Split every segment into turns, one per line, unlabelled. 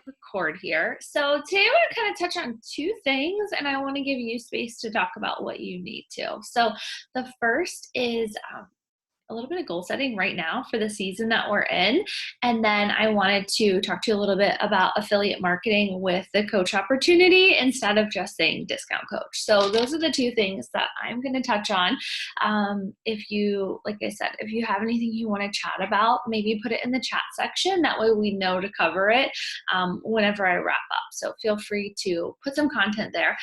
record here. So today I want to kind of touch on two things, and I want to give you space to talk about what you need to. So the first is a little bit of goal setting right now for the season that we're in. And then I wanted to talk to you a little bit about affiliate marketing with the coach opportunity instead of just saying discount coach. So those are the two things that I'm going to touch on. If you, like I said, if you have anything you want to chat about, maybe put it in the chat section. That way we know to cover it whenever I wrap up. So feel free to put some content there.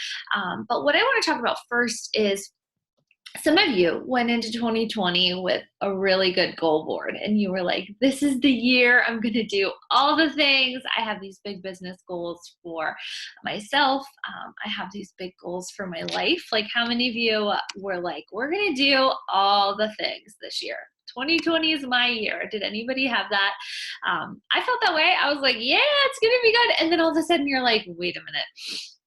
But what I want to talk about first is some of you went into 2020 with a really good goal board and you were like, this is the year I'm going to do all the things. I have these big business goals for myself. I have these big goals for my life. Like, how many of you were like, we're going to do all the things this year? 2020 is my year. Did anybody have that? I felt that way. I was like, yeah, it's going to be good. And then all of a sudden you're like, wait a minute.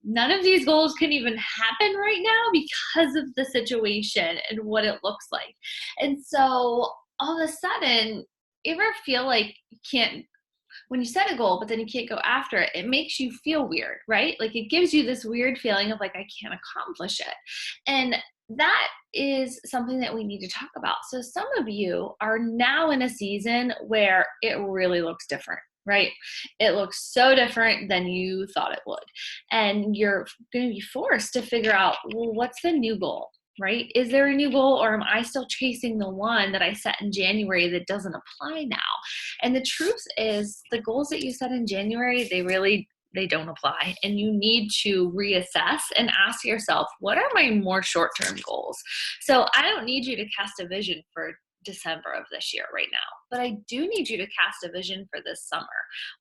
None of these goals can even happen right now because of the situation and what it looks like. And so all of a sudden, you ever feel like you can't, when you set a goal, but then you can't go after it, it makes you feel weird, right? Like it gives you this weird feeling of like, I can't accomplish it. And that is something that we need to talk about. So some of you are now in a season where it really looks different, right? It looks so different than you thought it would. And you're going to be forced to figure out, well, what's the new goal, right? Is there a new goal, or am I still chasing the one that I set in January that doesn't apply now? And the truth is, the goals that you set in January, they don't apply, and you need to reassess and ask yourself, what are my more short-term goals? So I don't need you to cast a vision for December of this year right now, but I do need you to cast a vision for this summer.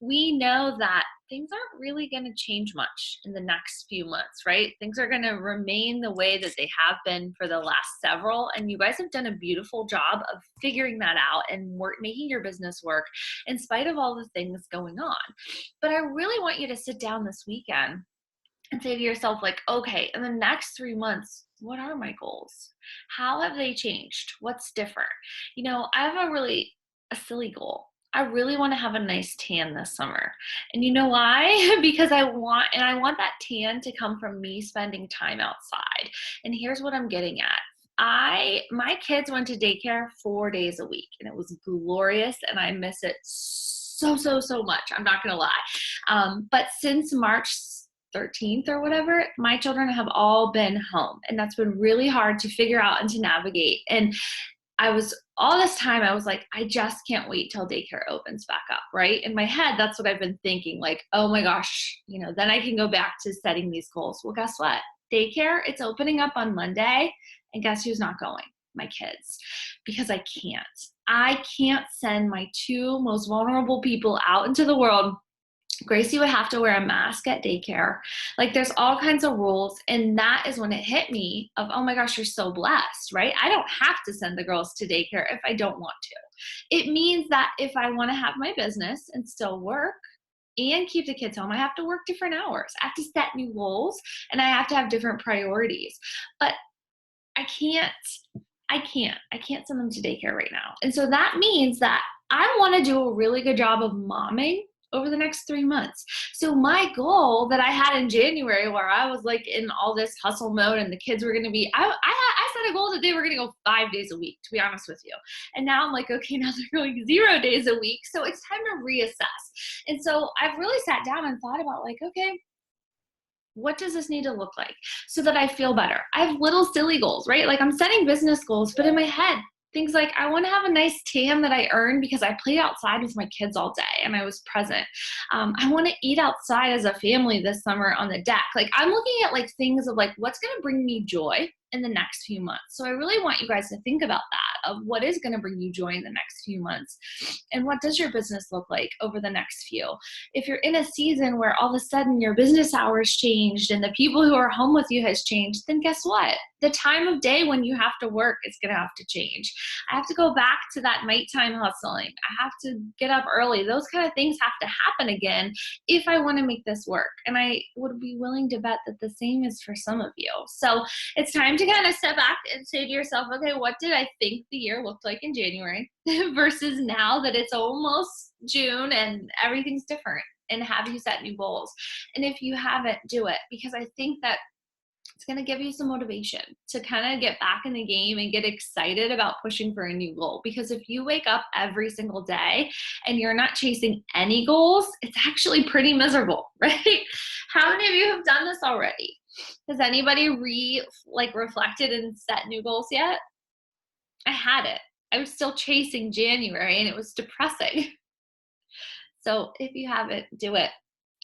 We know that things aren't really going to change much in the next few months, right? Things are going to remain the way that they have been for the last several, and you guys have done a beautiful job of figuring that out and making your business work in spite of all the things going on. But I really want you to sit down this weekend and say to yourself, like, okay, in the next 3 months, what are my goals? How have they changed? What's different? I have a silly goal. I really want to have a nice tan this summer. And you know why? Because I want that tan to come from me spending time outside. And here's what I'm getting at. My kids went to daycare 4 days a week, and it was glorious, and I miss it so much. I'm not gonna lie. But since March 13th or whatever, my children have all been home, and that's been really hard to figure out and to navigate. And all this time I was like, I just can't wait till daycare opens back up, right? In my head, that's what I've been thinking, like, oh my gosh, then I can go back to setting these goals. Well, guess what? Daycare, it's opening up on Monday, and guess who's not going? My kids, because I can't send my two most vulnerable people out into the world. Gracie would have to wear a mask at daycare. Like, there's all kinds of rules. And that is when it hit me of, oh my gosh, you're so blessed, right? I don't have to send the girls to daycare if I don't want to. It means that if I want to have my business and still work and keep the kids home, I have to work different hours. I have to set new goals, and I have to have different priorities. But I can't send them to daycare right now. And so that means that I want to do a really good job of momming over the next 3 months. So my goal that I had in January, where I was like in all this hustle mode and the kids were going to be, I set a goal that they were going to go 5 days a week, to be honest with you. And now I'm like, okay, now they're going 0 days a week. So it's time to reassess. And so I've really sat down and thought about, like, okay, what does this need to look like so that I feel better? I have little silly goals, right? Like, I'm setting business goals, but in my head, things like, I want to have a nice tan that I earned because I played outside with my kids all day and I was present. I want to eat outside as a family this summer on the deck. Like, I'm looking at like things of like, what's going to bring me joy in the next few months. So I really want you guys to think about that, of what is going to bring you joy in the next few months, and what does your business look like over the next few. If you're in a season where all of a sudden your business hours changed and the people who are home with you has changed, then guess what? The time of day when you have to work is going to have to change. I have to go back to that nighttime hustling. I have to get up early. Those kind of things have to happen again if I want to make this work. And I would be willing to bet that the same is for some of you. So it's time to kind of step back and say to yourself, okay, what did I think the year looked like in January versus now that it's almost June and everything's different? and have you set new goals. And if you haven't, do it, because I think that it's going to give you some motivation to kind of get back in the game and get excited about pushing for a new goal. Because if you wake up every single day and you're not chasing any goals, it's actually pretty miserable, right? How many of you have done this already? Has anybody reflected and set new goals yet? I had it. I was still chasing January and it was depressing. So if you haven't, do it.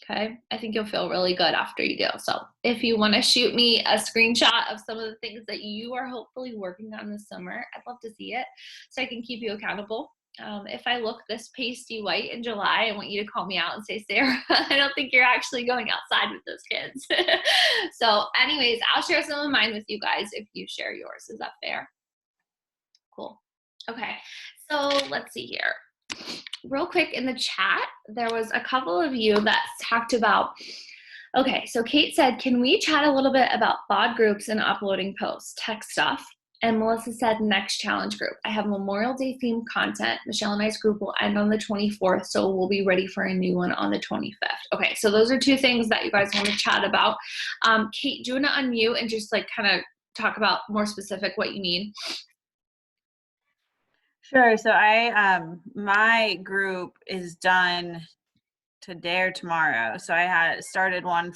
Okay. I think you'll feel really good after you do. So if you want to shoot me a screenshot of some of the things that you are hopefully working on this summer, I'd love to see it so I can keep you accountable. If I look this pasty white in July, I want you to call me out and say, Sarah, I don't think you're actually going outside with those kids. So anyways, I'll share some of mine with you guys if you share yours. Is that fair? Cool. Okay. So let's see here. Real quick in the chat, there was a couple of you that talked about, okay, so Kate said, can we chat a little bit about bod groups and uploading posts, tech stuff? And Melissa said, next challenge group. I have Memorial Day themed content. Michelle and I's group will end on the 24th, so we'll be ready for a new one on the 25th. Okay, so those are two things that you guys want to chat about. Kate, do you want to unmute and just like kind of talk about more specific what you mean?
Sure. So my group is done today or tomorrow. So I had started uploading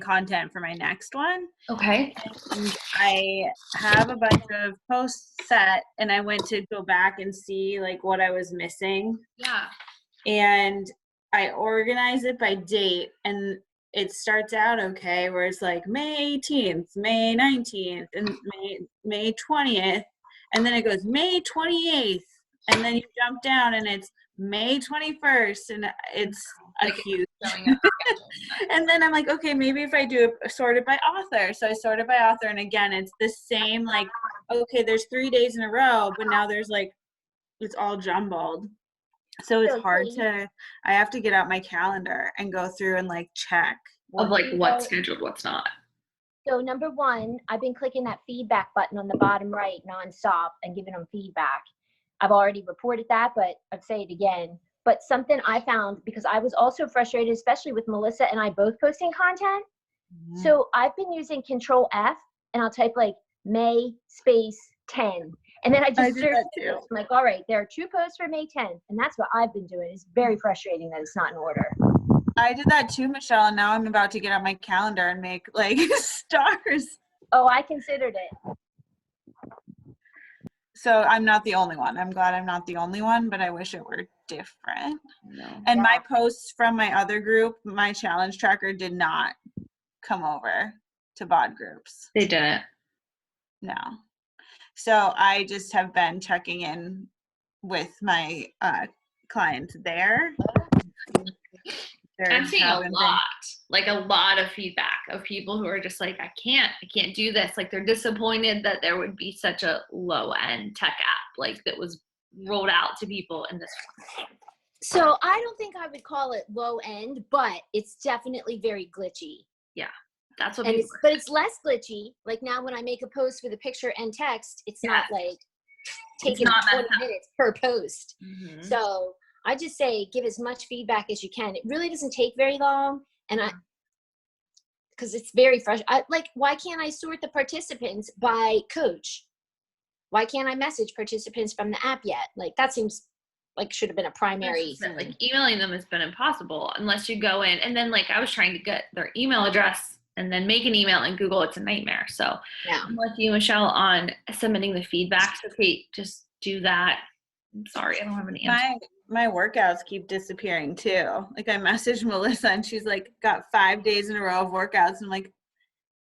content for my next one.
Okay.
And I have a bunch of posts set, and I went to go back and see like what I was missing.
Yeah.
And I organize it by date, and it starts out okay, where it's like May 18th, May 19th, and May 20th. And then it goes May 28th, and then you jump down and it's May 21st, and it's like huge. And then I'm like, okay, maybe if I do it sorted by author. So I sorted by author, and again, it's the same, like, okay, there's 3 days in a row, but now there's like, it's all jumbled. So it's hard I have to get out my calendar and go through and like check.
Of like what's scheduled, what's not.
So number one, I've been clicking that feedback button on the bottom right nonstop and giving them feedback. I've already reported that, but I'd say it again. But something I found, because I was also frustrated, especially with Melissa and I both posting content. Mm-hmm. So I've been using Control F, and I'll type like May space 10. And then I just search. I'm like, all right, there are 2 posts for May 10th. And that's what I've been doing. It's very frustrating that it's not in order.
I did that too, Michelle, and now I'm about to get on my calendar and make like stars.
Oh, I considered it.
So I'm not the only one. I'm glad I'm not the only one, but I wish it were different. No. And my posts from my other group, my challenge tracker did not come over to bod groups.
They didn't.
No. So I just have been checking in with my clients there.
I'm seeing a lot of feedback of people who are just like, I can't do this. Like they're disappointed that there would be such a low end tech app like that was rolled out to people in this one.
So I don't think I would call it low end, but it's definitely very glitchy.
Yeah, that's what.
But it's less glitchy. Like now, when I make a post with a picture and text, it's not like taking 20 minutes per post. Mm-hmm. So I just say give as much feedback as you can. It really doesn't take very long, and because it's very fresh. Why can't I sort the participants by coach? Why can't I message participants from the app yet? Like that seems like should have been a primary thing.
Like emailing them has been impossible unless you go in, and then like I was trying to get their email address and then make an email in Google. It's a nightmare. So I'm with you, Michelle, on submitting the feedback. So Kate, just do that. I'm sorry, I don't have an answer.
My workouts keep disappearing too. Like I messaged Melissa and she's like got 5 days in a row of workouts. I'm like,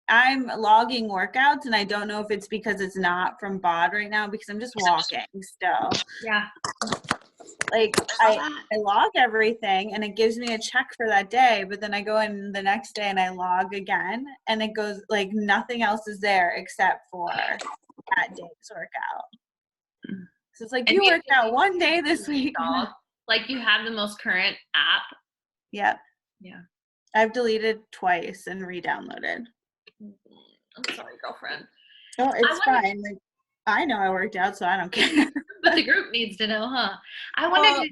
I'm logging workouts and I don't know if it's because it's not from bod right now because I'm just walking still.
Yeah.
Like I log everything and it gives me a check for that day, but then I go in the next day and I log again and it goes like nothing else is there except for that day's workout. So it's like you worked out one day this week.
Like you have the most current app.
Yep.
Yeah.
I've deleted twice and re-downloaded.
I'm sorry, girlfriend.
Oh, it's fine. Like I know I worked out, so I don't care.
But the group needs to know, huh? I wonder.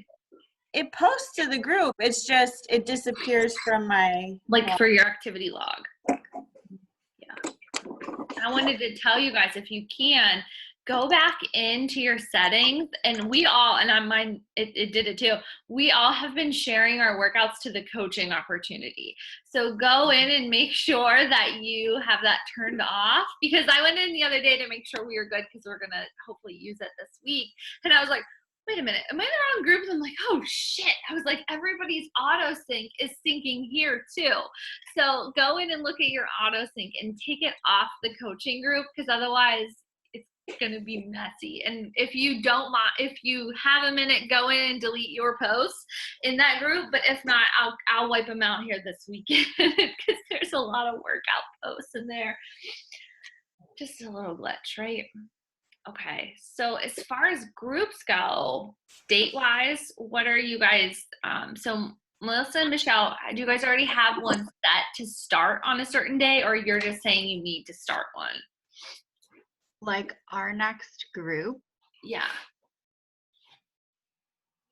it posts to the group. It's just, it disappears from my,
Like for your activity log. Yeah. I wanted to tell you guys, if you can, go back into your settings, and we all, and on mine, it did it too. We all have been sharing our workouts to the coaching opportunity. So go in and make sure that you have that turned off, because I went in the other day to make sure we were good, because we're going to hopefully use it this week. And I was like, wait a minute, am I in the wrong groups? I'm like, oh shit. I was like, everybody's auto sync is syncing here too. So go in and look at your auto sync and take it off the coaching group, because otherwise it's going to be messy. And if you don't mind, if you have a minute, go in and delete your posts in that group. But if not, I'll wipe them out here this weekend, because there's a lot of workout posts in there. Just a little glitch, right? Okay, so as far as groups go, date-wise, what are you guys, so Melissa and Michelle, do you guys already have one set to start on a certain day, or you're just saying you need to start one?
Like our next group?
Yeah.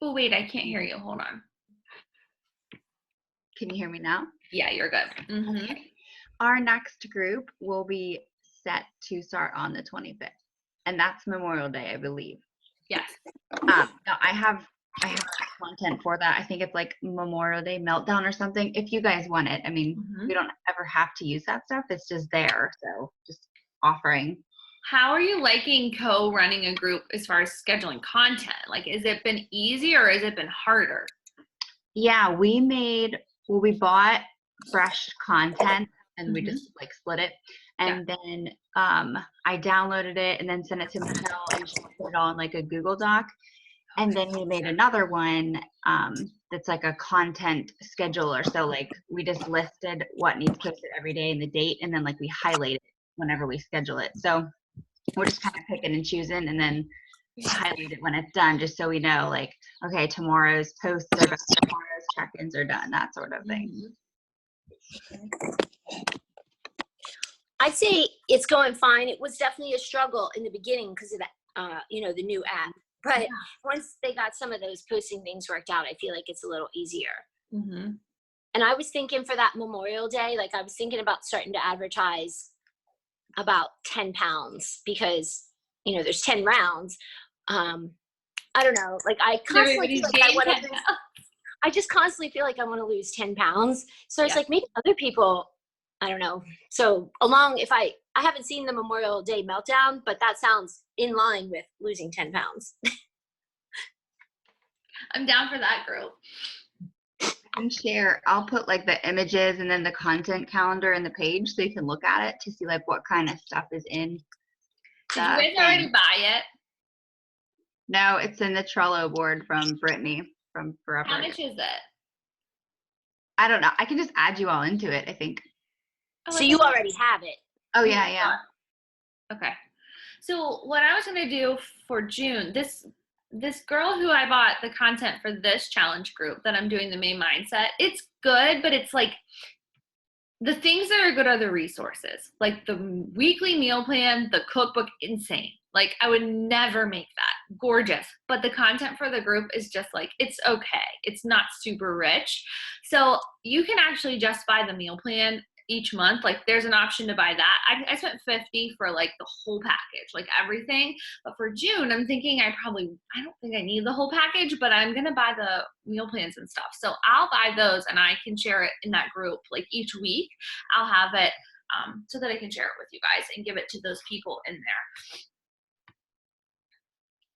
Oh, wait, I can't hear you. Hold on.
Can you hear me now?
Yeah, you're good. Mm-hmm.
Okay. Our next group will be set to start on the 25th. And that's Memorial Day, I believe.
Yes.
Now I have content for that. I think it's like Memorial Day Meltdown or something. If you guys want it, I mean, we don't ever have to use that stuff. It's just there. So just offering.
How are you liking co-running a group as far as scheduling content? Like, has it been easy or has it been harder?
Yeah, we bought fresh content and we just like split it. And then I downloaded it and then sent it to Michelle, and she put it all in like a Google Doc. And then we made another one that's like a content scheduler. So like we just listed what needs posted every day and the date, and then like we highlight it whenever we schedule it. So we're just kind of picking and choosing, and then highlight it when it's done, just so we know like, okay, tomorrow's posts are done, tomorrow's check-ins are done, that sort of thing.
I'd say it's going fine. It was definitely a struggle in the beginning because of that, the new app. But once they got some of those posting things worked out, I feel like it's a little easier.
Mm-hmm.
And I was thinking for that Memorial Day, like I was thinking about starting to advertise about 10 pounds because, there's 10 rounds. I don't know. Like I constantly feel like I just constantly feel like I want to lose 10 pounds. So it's like maybe other people, I don't know. So if I haven't seen the Memorial Day Meltdown, but that sounds in line with losing 10 pounds.
I'm down for that group.
And share, I'll put like the images and then the content calendar in the page so you can look at it to see like what kind of stuff is in.
Did you guys already buy it?
No, it's in the Trello board from Brittany from Forever.
How much is it?
I don't know. I can just add you all into it, I think.
So you already have it.
Oh, yeah.
Okay. So what I was going to do for June, this girl who I bought the content for this challenge group that I'm doing the main mindset, it's good, but it's like the things that are good are the resources. Like the weekly meal plan, the cookbook, insane. Like I would never make that. Gorgeous. But the content for the group is just like, it's okay. It's not super rich. So you can actually just buy the meal plan each month. Like there's an option to buy that. I spent $50 for like the whole package, like everything. But for June, I'm thinking I don't think I need the whole package, but I'm going to buy the meal plans and stuff. So I'll buy those and I can share it in that group. Like each week I'll have it so that I can share it with you guys and give it to those people in there.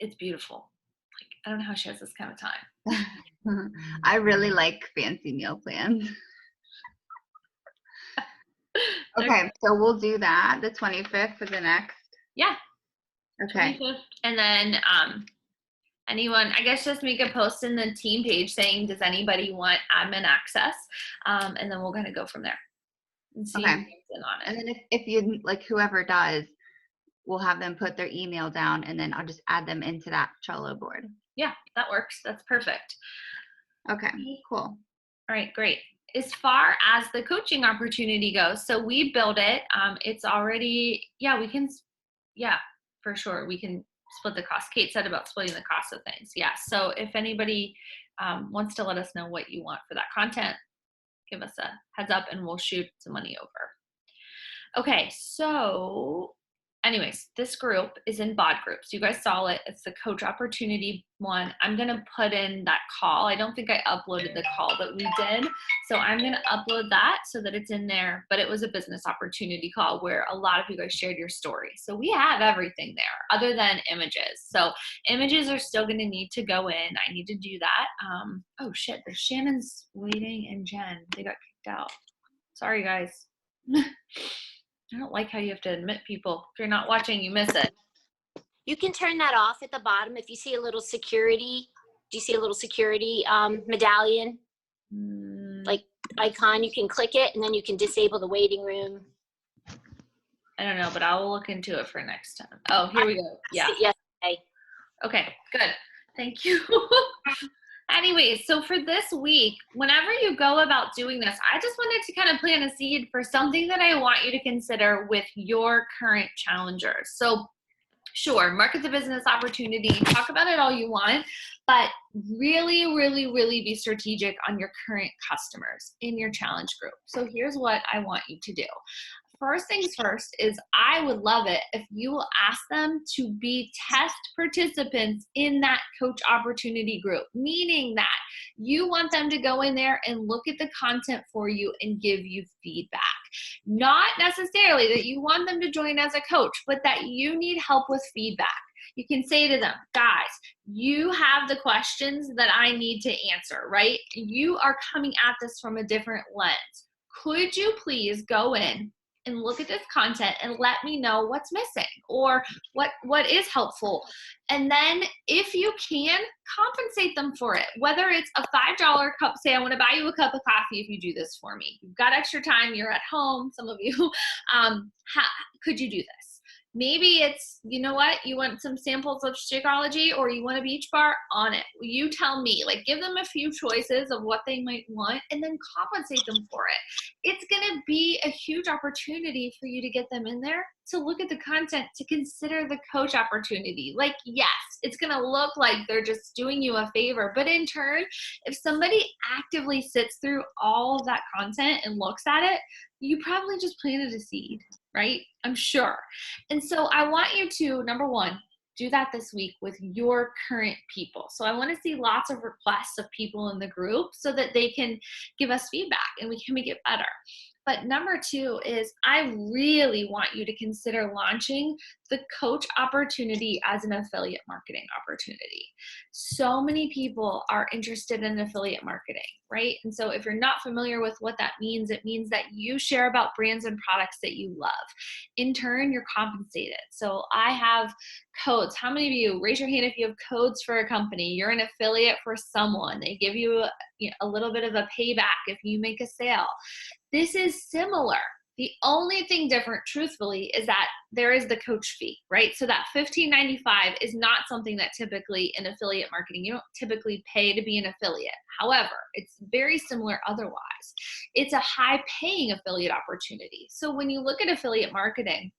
It's beautiful. Like, I don't know how she has this kind of time.
I really like fancy meal plans. Okay, so we'll do that the 25th for the next.
Yeah.
Okay.
25th. And then anyone, I guess just make a post in the team page saying, does anybody want admin access? And then we're going to go from there and see who comes in on it.
And then if you, like whoever does, we'll have them put their email down and then I'll just add them into that Trello board.
Yeah, that works. That's perfect.
Okay, cool.
All right, great. As far as the coaching opportunity goes, so we build it. It's already, for sure. We can split the cost. Kate said about splitting the cost of things. Yeah. So if anybody wants to let us know what you want for that content, give us a heads up and we'll shoot some money over. Okay, so anyways, this group is in BOD groups. You guys saw it. It's the coach opportunity one. I'm going to put in that call. I don't think I uploaded the call, but we did. So I'm going to upload that so that it's in there. But it was a business opportunity call where a lot of you guys shared your story. So we have everything there other than images. So images are still going to need to go in. I need to do that. Oh shit, there's Shannon's waiting and Jen. They got kicked out. Sorry, guys. I don't like how you have to admit people. If you're not watching, you miss it.
You can turn that off at the bottom if you see a little security. Do you see a little security medallion? Like icon, you can click it and then you can disable the waiting room.
I don't know, but I will look into it for next time. Oh, here we go. Yeah.
Yesterday.
Okay, good. Thank you. Anyways, so for this week, whenever you go about doing this, I just wanted to kind of plant a seed for something that I want you to consider with your current challengers. So sure, market the business opportunity, talk about it all you want, but really, really, really be strategic on your current customers in your challenge group. So here's what I want you to do. First things first is I would love it if you will ask them to be test participants in that coach opportunity group, meaning that you want them to go in there and look at the content for you and give you feedback. Not necessarily that you want them to join as a coach, but that you need help with feedback. You can say to them, guys, you have the questions that I need to answer, right? You are coming at this from a different lens. Could you please go in and look at this content and let me know what's missing or what is helpful. And then if you can, compensate them for it. Whether it's a $5 cup, say I want to buy you a cup of coffee if you do this for me. You've got extra time, you're at home, some of you, could you do this? Maybe it's, you know what, you want some samples of Shakeology or you want a beach bar, on it. You tell me, like give them a few choices of what they might want and then compensate them for it. It's gonna be a huge opportunity for you to get them in there to look at the content, to consider the coach opportunity. Like, yes, it's gonna look like they're just doing you a favor, but in turn, if somebody actively sits through all of that content and looks at it, you probably just planted a seed, right? I'm sure. And so I want you to, number one, do that this week with your current people. So I want to see lots of requests of people in the group so that they can give us feedback and we can make it better. But number two is I really want you to consider launching the coach opportunity as an affiliate marketing opportunity. So many people are interested in affiliate marketing, right? And so if you're not familiar with what that means, it means that you share about brands and products that you love. In turn, you're compensated. So I have codes. How many of you, raise your hand if you have codes for a company? You're an affiliate for someone. They give you a little bit of a payback if you make a sale. This is similar. The only thing different, truthfully, is that there is the coach fee, right? So that $15.95 is not something that typically in affiliate marketing, you don't typically pay to be an affiliate. However, it's very similar otherwise. It's a high paying affiliate opportunity. So when you look at affiliate marketing,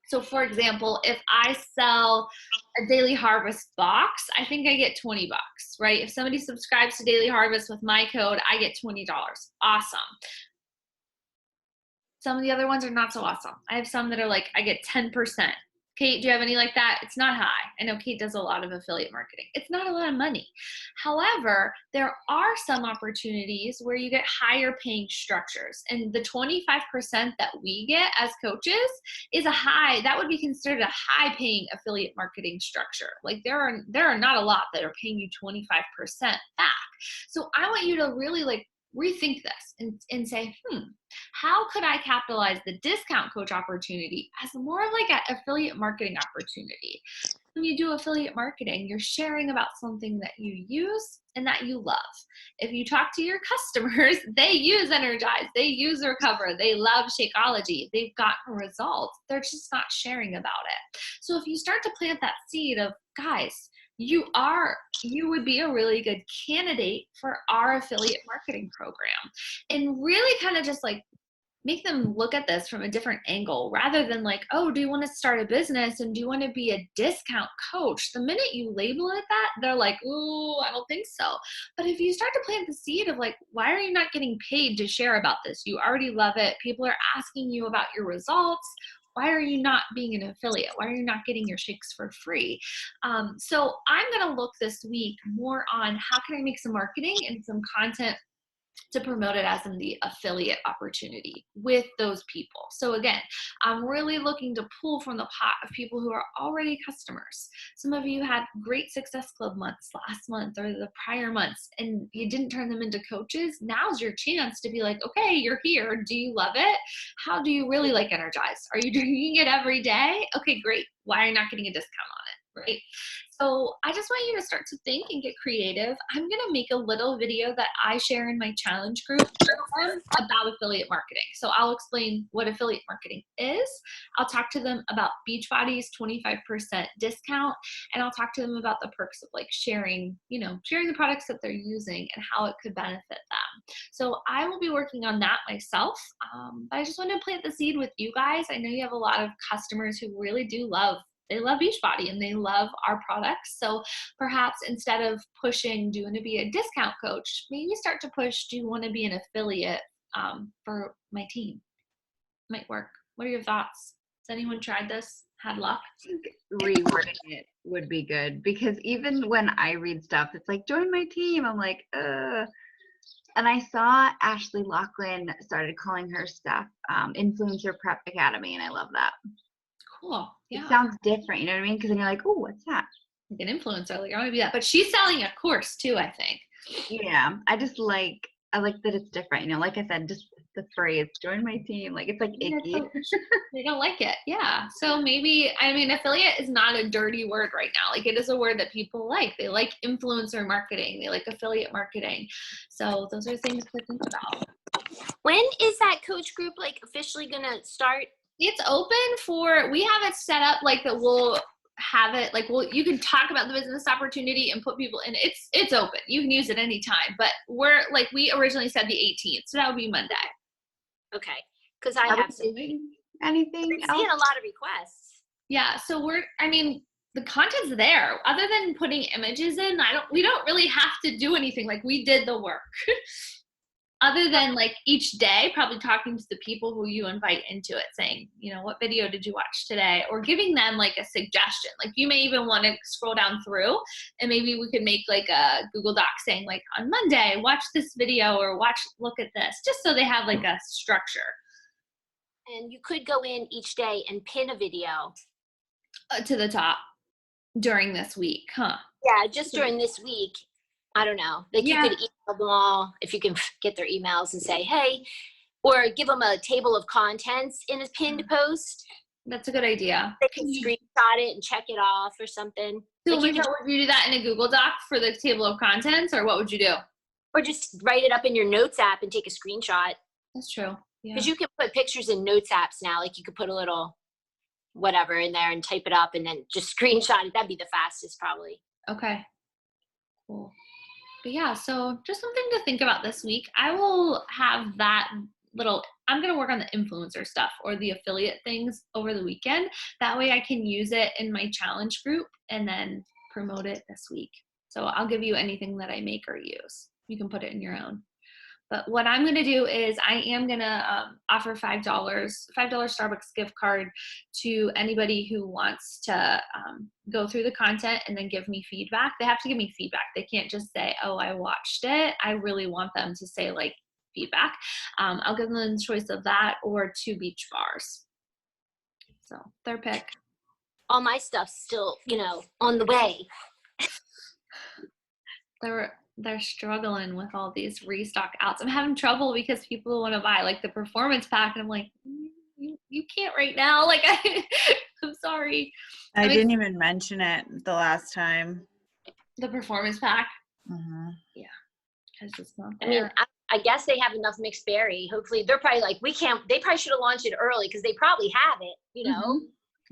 so for example, if I sell a Daily Harvest box, I think I get $20, right? If somebody subscribes to Daily Harvest with my code, I get $20. Awesome. Some of the other ones are not so awesome. I have some that are like, I get 10%. Kate, do you have any like that? It's not high. I know Kate does a lot of affiliate marketing. It's not a lot of money. However, there are some opportunities where you get higher paying structures. And the 25% that we get as coaches is that would be considered a high paying affiliate marketing structure. Like there are not a lot that are paying you 25% back. So I want you to really like rethink this and say, how could I capitalize the discount coach opportunity as more of like an affiliate marketing opportunity? When you do affiliate marketing, you're sharing about something that you use and that you love. If you talk to your customers, they use Energize, they use Recover, they love Shakeology, they've gotten results. They're just not sharing about it. So if you start to plant that seed of, guys, you would be a really good candidate for our affiliate marketing program, and really kind of just like make them look at this from a different angle rather than like, oh, do you want to start a business and do you want to be a discount coach? The minute you label it that, they're like, ooh, I don't think so. But if you start to plant the seed of like, why are you not getting paid to share about this? You already love it. People are asking you about your results. Why are you not being an affiliate? Why are you not getting your shakes for free? So I'm going to look this week more on how can I make some marketing and some content to promote it as in the affiliate opportunity with those people. So again, I'm really looking to pull from the pot of people who are already customers. Some of you had great Success Club months last month or the prior months, and you didn't turn them into coaches. Now's your chance to be like, okay, you're here. Do you love it? How do you really like Energized? Are you drinking it every day? Okay, great. Why are you not getting a discount on it? Right? So I just want you to start to think and get creative. I'm going to make a little video that I share in my challenge group about affiliate marketing. So I'll explain what affiliate marketing is. I'll talk to them about Beachbody's 25% discount, and I'll talk to them about the perks of like sharing the products that they're using and how it could benefit them. So I will be working on that myself. But I just want to plant the seed with you guys. I know you have a lot of customers who really do love Beachbody and they love our products. So perhaps instead of pushing, do you want to be a discount coach? Maybe start to push, do you want to be an affiliate for my team? Might work. What are your thoughts? Has anyone tried this? Had luck?
I think rewording it would be good because even when I read stuff, it's like, join my team. I'm like, And I saw Ashley Laughlin started calling her stuff Influencer Prep Academy, and I love that.
Cool. Yeah.
It sounds different, you know what I mean? Because then you're like, oh, what's that?
Like an influencer. Like I want to be that. But she's selling a course too, I think.
Yeah. I like that it's different. You know, like I said, just the phrase, join my team. Like it's like icky.
They don't like it. Yeah. So maybe, affiliate is not a dirty word right now. Like it is a word that people like. They like influencer marketing. They like affiliate marketing. So those are things to think about.
When is that coach group like officially gonna start?
It's open we have it set up like that we'll have it like you can talk about the business opportunity and put people in. It's open. You can use it anytime, but we're like, we originally said the 18th, so that would be Monday.
Okay. Because I have
doing anything
been
else?
seeing a lot of requests.
Yeah, so the content's there. Other than putting images in, we don't really have to do anything. Like we did the work. Other than like each day, probably talking to the people who you invite into it, saying, what video did you watch today? Or giving them like a suggestion. Like you may even want to scroll down through and maybe we could make like a Google Doc saying like on Monday, watch this video or look at this, just so they have like a structure.
And you could go in each day and pin a video.
To the top during this week, huh?
Yeah, just during this week. I don't know. Like you could email them all if you can get their emails and say, hey, or give them a table of contents in a pinned post.
That's a good idea.
They can screenshot it and check it off or something.
So
like
would you do that in a Google Doc for the table of contents, or what would you do?
Or just write it up in your Notes app and take a screenshot.
That's true.
Because you can put pictures in Notes apps now. Like you could put a little whatever in there and type it up and then just screenshot it. That'd be the fastest probably.
Okay. Cool. But yeah, so just something to think about this week. I will have I'm going to work on the influencer stuff or the affiliate things over the weekend. That way I can use it in my challenge group and then promote it this week. So I'll give you anything that I make or use. You can put it in your own. But what I'm going to do is I am going to offer $5 Starbucks gift card to anybody who wants to go through the content and then give me feedback. They have to give me feedback. They can't just say, oh, I watched it. I really want them to say like feedback. I'll give them the choice of that or 2 beach bars. So their pick.
All my stuff's still, on the way.
They're struggling with all these restock outs. I'm having trouble because people want to buy like the performance pack and I'm like, you can't right now. Like I'm sorry.
I didn't even mention it the last time.
The performance pack.
Mm-hmm.
Yeah. Because it's not
I
there.
mean, I guess they have enough mixed berry. Hopefully they're probably like, they probably should have launched it early because they probably have it,
Mm-hmm.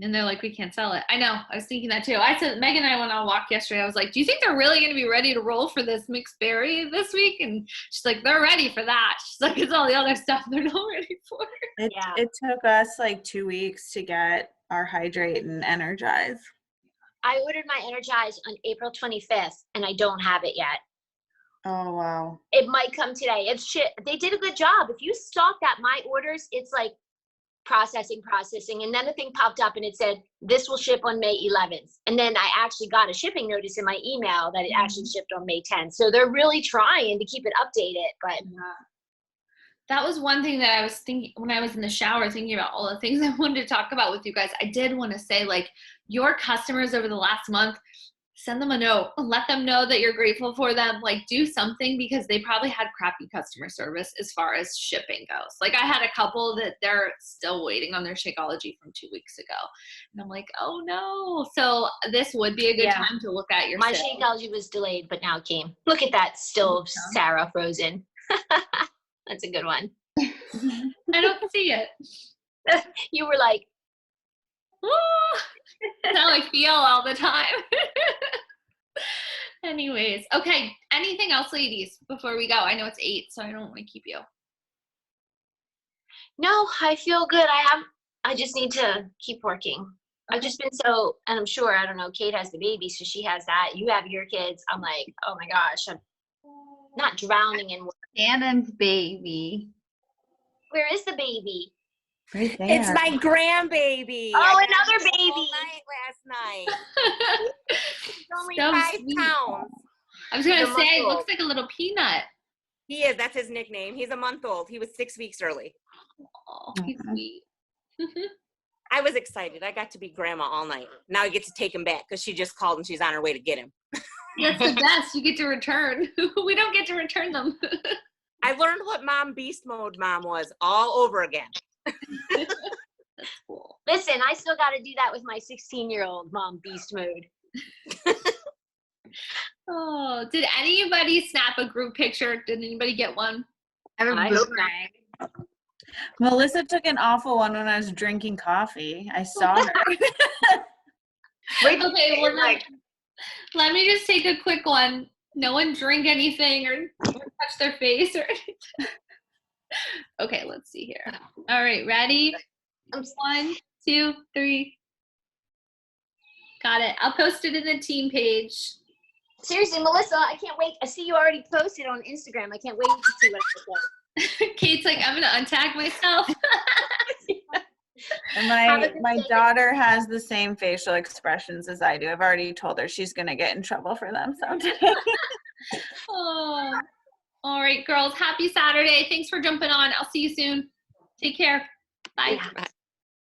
And they're like, we can't sell it. I know. I was thinking that too. I said, Megan and I went on a walk yesterday. I was like, do you think they're really going to be ready to roll for this mixed berry this week? And she's like, they're ready for that. She's like, it's all the other stuff they're not ready for.
Yeah.
It took us like 2 weeks to get our Hydrate and Energize.
I ordered my Energize on April 25th, and I don't have it yet.
Oh, wow.
It might come today. It's shit. They did a good job. If you stalk that My Orders, it's like processing. And then the thing popped up and it said, this will ship on May 11th. And then I actually got a shipping notice in my email that it actually shipped on May 10th. So they're really trying to keep it updated. But
That was one thing that I was thinking when I was in the shower thinking about all the things I wanted to talk about with you guys. I did want to say, like, your customers over the last month, send them a note, let them know that you're grateful for them, like do something, because they probably had crappy customer service as far as shipping goes. Like I had a couple that they're still waiting on their Shakeology from 2 weeks ago. And I'm like, oh no. So this would be a good time to look at your
my
sales.
Shakeology was delayed, but now it came. Look at that, still Sarah frozen. That's a good one.
I don't see it.
You were like,
That's how I feel all the time. Anyways, okay. Anything else, ladies, before we go? I know it's 8, so I don't want to keep you.
no, I feel good. I just need to keep working. I've just been so, and I'm sure, I don't know, Kate has the baby, so she has that. You have your kids. I'm like, oh my gosh, I'm not drowning in work.
Shannon's baby.
Where is the baby?
Right there.
It's my grandbaby.
Oh,
I
another
got him all
baby.
night last night. He's only
So
5
sweet.
pounds.
I was going to
He's a
say, it
month
looks like a little peanut.
He is. That's his nickname. He's a month old. He was 6 weeks early.
Oh, he's sweet.
I was excited. I got to be grandma all night. Now I get to take him back because she just called and she's on her way to get him.
That's the best. You get to return. We don't get to return them.
I learned what mom beast mode mom was all over again.
That's cool.
Listen, I still got to do that with my 16-year-old mom beast mode.
Oh, did anybody snap a group picture? Did anybody get one?
I have a
I
boomerang.
Melissa took an awful one when I was drinking coffee. I saw her.
Okay, well, let me just take a quick one. No one drink anything or touch their face or anything. Okay, let's see here. All right, ready? 1, 2, 3. Got it. I'll post it in the team page.
Seriously, Melissa, I can't wait. I see you already posted on Instagram. I can't wait to see what it looks
Kate's like, I'm gonna untag myself.
And
Have a good
my
day.
daughter has the same facial expressions as I do. I've already told her she's gonna get in trouble for them someday.
Oh. All right, girls. Happy Saturday. Thanks for jumping on. I'll see you soon. Take care. Bye.
Bye.